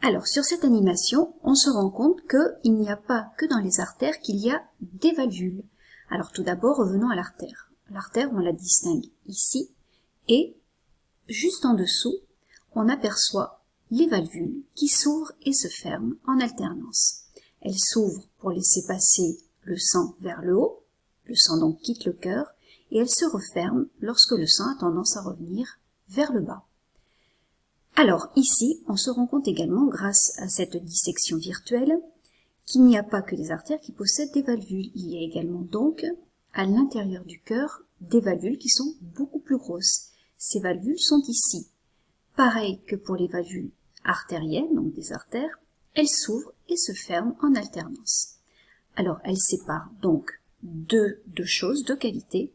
Alors, sur cette animation, on se rend compte qu'il n'y a pas que dans les artères qu'il y a des valvules. Alors, tout d'abord, revenons à l'artère. L'artère, on la distingue ici, et juste en dessous, on aperçoit les valvules qui s'ouvrent et se ferment en alternance. Elles s'ouvrent pour laisser passer le sang vers le haut, le sang donc quitte le cœur, et elles se referment lorsque le sang a tendance à revenir vers le bas. Alors ici, on se rend compte également, grâce à cette dissection virtuelle, qu'il n'y a pas que des artères qui possèdent des valvules. Il y a également donc, à l'intérieur du cœur, des valvules qui sont beaucoup plus grosses. Ces valvules sont ici. Pareil que pour les valvules artérielles, donc des artères, elles s'ouvrent et se ferment en alternance. Alors, elles séparent donc deux choses, deux cavités,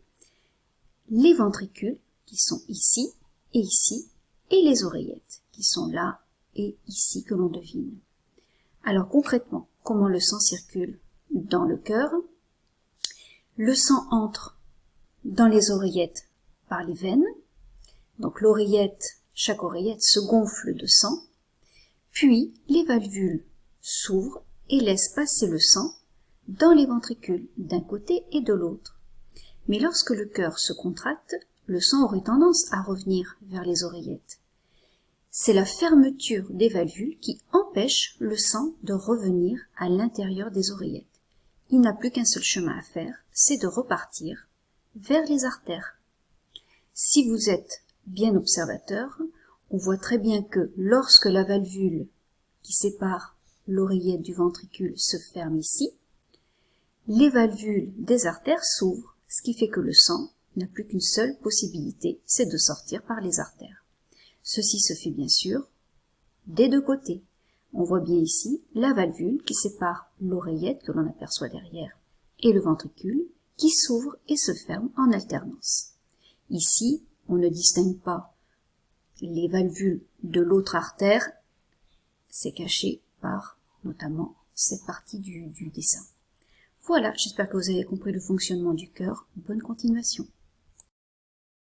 les ventricules, qui sont ici, et les oreillettes, qui sont là et ici, que l'on devine. Alors concrètement, comment le sang circule dans le cœur? Le sang entre dans les oreillettes par les veines, donc chaque oreillette se gonfle de sang, puis les valvules s'ouvrent et laissent passer le sang dans les ventricules d'un côté et de l'autre. Mais lorsque le cœur se contracte, le sang aurait tendance à revenir vers les oreillettes. C'est la fermeture des valvules qui empêche le sang de revenir à l'intérieur des oreillettes. Il n'a plus qu'un seul chemin à faire, c'est de repartir vers les artères. Si vous êtes bien observateur, on voit très bien que lorsque la valvule qui sépare l'oreillette du ventricule se ferme ici, les valvules des artères s'ouvrent, ce qui fait que le sang n'a plus qu'une seule possibilité, c'est de sortir par les artères. Ceci se fait bien sûr des deux côtés. On voit bien ici la valvule qui sépare l'oreillette que l'on aperçoit derrière et le ventricule qui s'ouvre et se ferme en alternance. Ici, on ne distingue pas les valvules de l'autre artère, c'est caché par notamment cette partie du dessin. Voilà, j'espère que vous avez compris le fonctionnement du cœur. Bonne continuation.